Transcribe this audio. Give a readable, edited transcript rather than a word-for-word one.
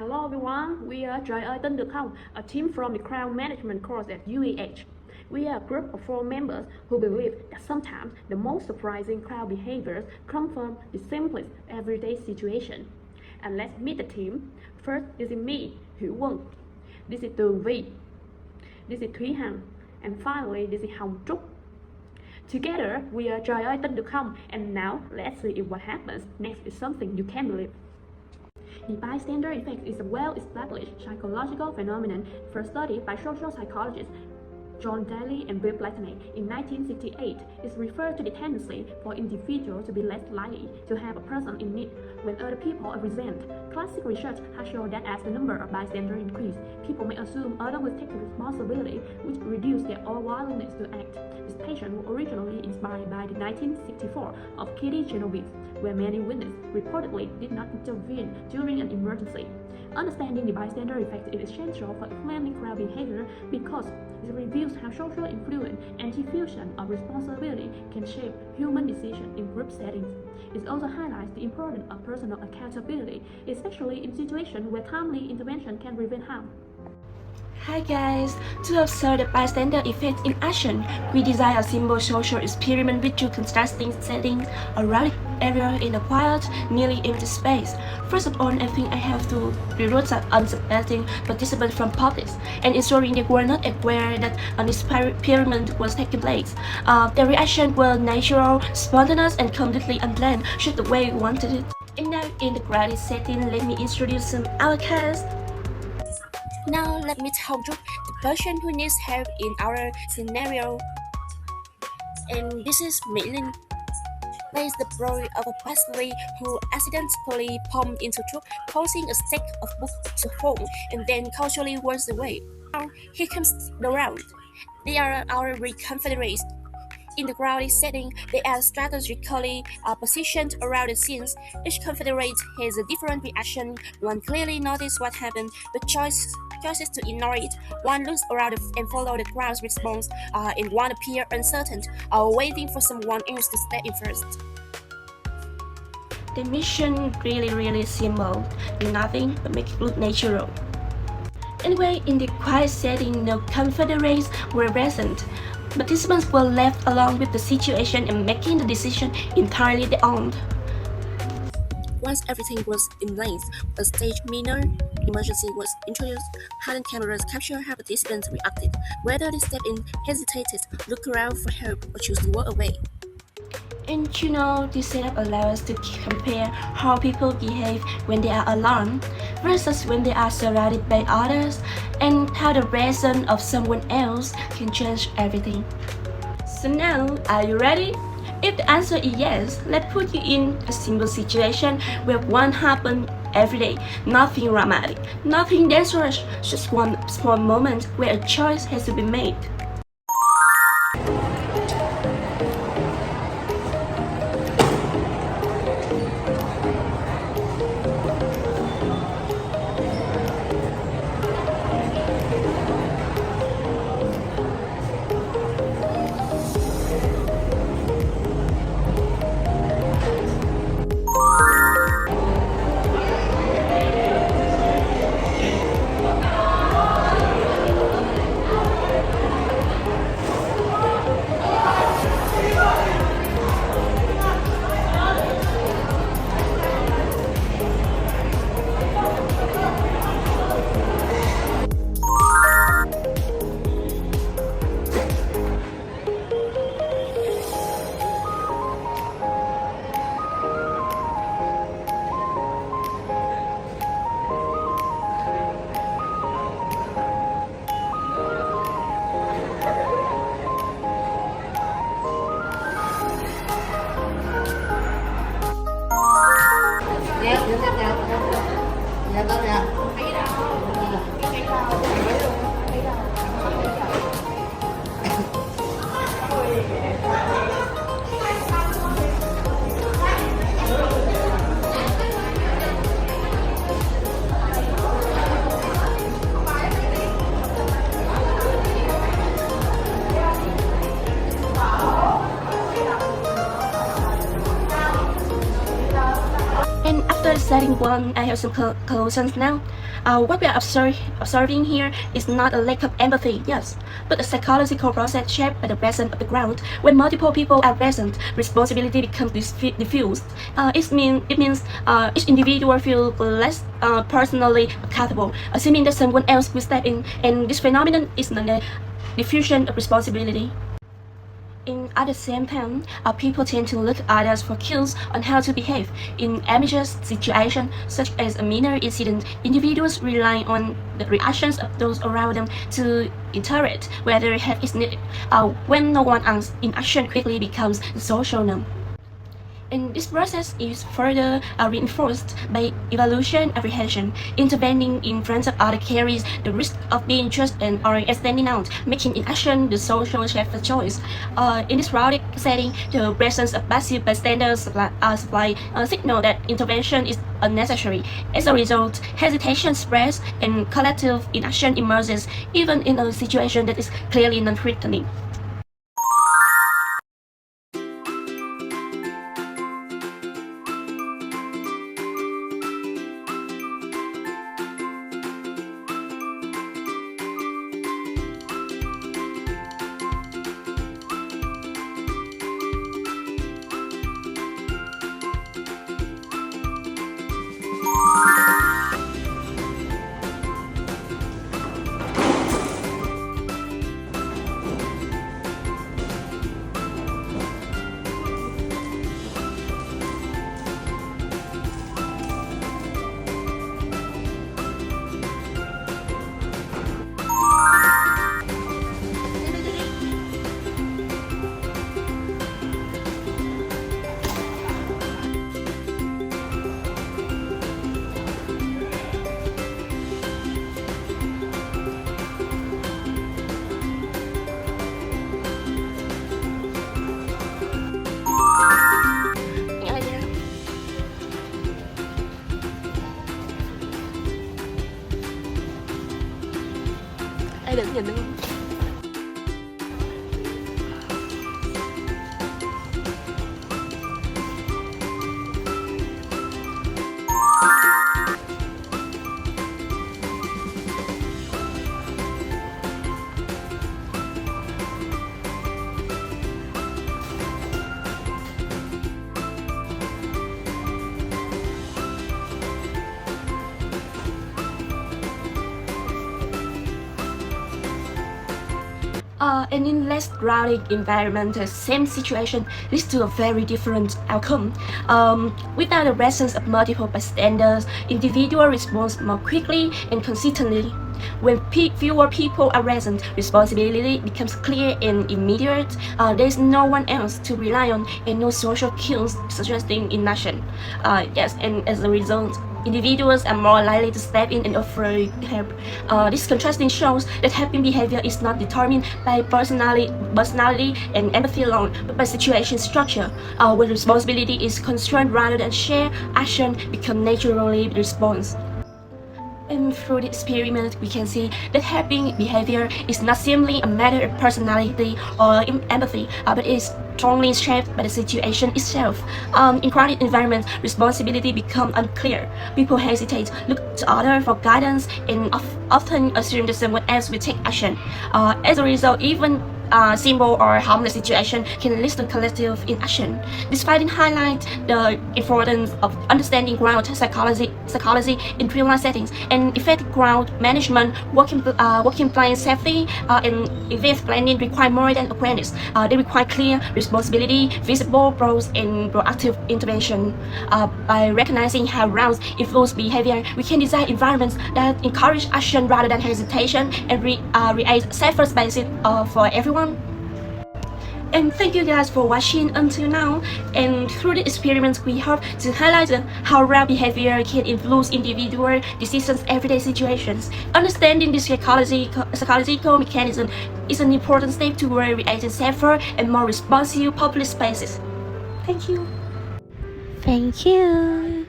Hello everyone, we are Bystanders, a team from the crowd management course at UAH. We are a group of 4 members who believe that sometimes the most surprising crowd behaviors come from the simplest everyday situation. And let's meet the team. First, this is me, Hữu Quân. This is Tường Vi. This is Thúy Hằng. And finally, this is Hồng Trúc. Together, we are Bystanders, and now let's see if what happens next is something you can't believe. The bystander effect is a well-established psychological phenomenon first studied by social psychologists John Darley and Latané in 1968. It refers to the tendency for individuals to be less likely to help a person in need when other people are resent. Classic research has shown that as the number of bystanders increase, people may assume others will take the responsibility, which reduces their own willingness to act. This pattern was originally inspired by the 1964 of Kitty Genovese, where many witnesses reportedly did not intervene during an emergency. Understanding the bystander effect is essential for explaining crowd behavior because it reveals how social influence and diffusion of responsibility can shape human decisions in group settings. It also highlights the importance of personal accountability, especially in situations where timely intervention can prevent harm. Hi guys! To observe the bystander effect in action, we design a simple social experiment with 2 contrasting settings, a rowdy area in a quiet, nearly empty space. First of all, I think I have to recruit some unsuspecting participants from public and ensuring they were not aware that an experiment was taking place. Their reaction were natural, spontaneous, and completely unplanned, just the way we wanted it. And now in the crowded setting, let me introduce some our cast. Now let me talk to the person who needs help in our scenario. And this is Mỹ plays the role of a passenger who accidentally bumped into truck, causing a stack of books to fall, and then casually walks away. Now here comes the round. They are our Confederates. In the crowded setting, they are strategically positioned around the scenes. Each Confederate has a different reaction. One clearly notices what happened, but choices to ignore it. One looks around and follows the crowd's response, and one appears uncertain, waiting for someone else to step in first. The mission really simple. Do nothing but make it look natural. Anyway, in the quiet setting, no Confederates were present. Participants were left alone with the situation and making the decision entirely their own. Once everything was in place, a stage minor emergency was introduced. Hidden cameras captured how participants reacted, whether they stepped in, hesitated, looked around for help, or chose to walk away. And this setup allows us to compare how people behave when they are alone versus when they are surrounded by others, and how the reaction of someone else can change everything. So now, are you ready? If the answer is yes, let's put you in a simple situation where one happens every day. Nothing dramatic, nothing dangerous, just one small moment where a choice has to be made. After the setting was on, I have some conclusions now. What we are observing here is not a lack of empathy, yes, but a psychological process shaped by the presence of the ground. When multiple people are present, responsibility becomes diffused. It means each individual feels less personally accountable, assuming that someone else will step in, and this phenomenon is known as diffusion of responsibility. At the same time, people tend to look at others for cues on how to behave. In ambiguous situations, such as a minor incident, individuals rely on the reactions of those around them to interpret whether help is needed. When no one acts, inaction quickly becomes the social norm. And this process is further reinforced by evolution apprehension. Intervening in front of others carries the risk of being judged and or standing out, making inaction the social safer choice. In this chaotic setting, the presence of passive bystanders supply a signal that intervention is unnecessary. As a result, hesitation spreads and collective inaction emerges, even in a situation that is clearly non-threatening. Ai định nhìn không? And in less crowded environment, the same situation leads to a very different outcome. Without the presence of multiple bystanders, individual responds more quickly and consistently. When fewer people are present, responsibility becomes clear and immediate. There is no one else to rely on and no social cues suggesting inaction. Yes, and as a result, individuals are more likely to step in and offer help. This contrasting shows that helping behavior is not determined by personality and empathy alone, but by situation structure. When responsibility is constrained rather than shared, action becomes naturally the response. And through the experiment, we can see that helping behavior is not simply a matter of personality or empathy, but is strongly shaped by the situation itself. In crowded environments, responsibility becomes unclear. People hesitate, look to others for guidance, and often assume that someone else will take action. As a result, even simple or harmless situation can lead to collective inaction. Despite it highlight the importance of understanding ground psychology in real-life settings, and effective ground management, working plan safety, and event planning require more than awareness. They require clear responsibility, visible roles, and proactive intervention. By recognizing how rounds influence behavior, we can design environments that encourage action rather than hesitation and create safer spaces for everyone. And thank you guys for watching until now. And through the experiments, we hope to highlight how rare behavior can influence individual decisions, everyday situations. Understanding this psychological mechanism is an important step toward creating safer and more responsive public spaces. Thank you. Thank you.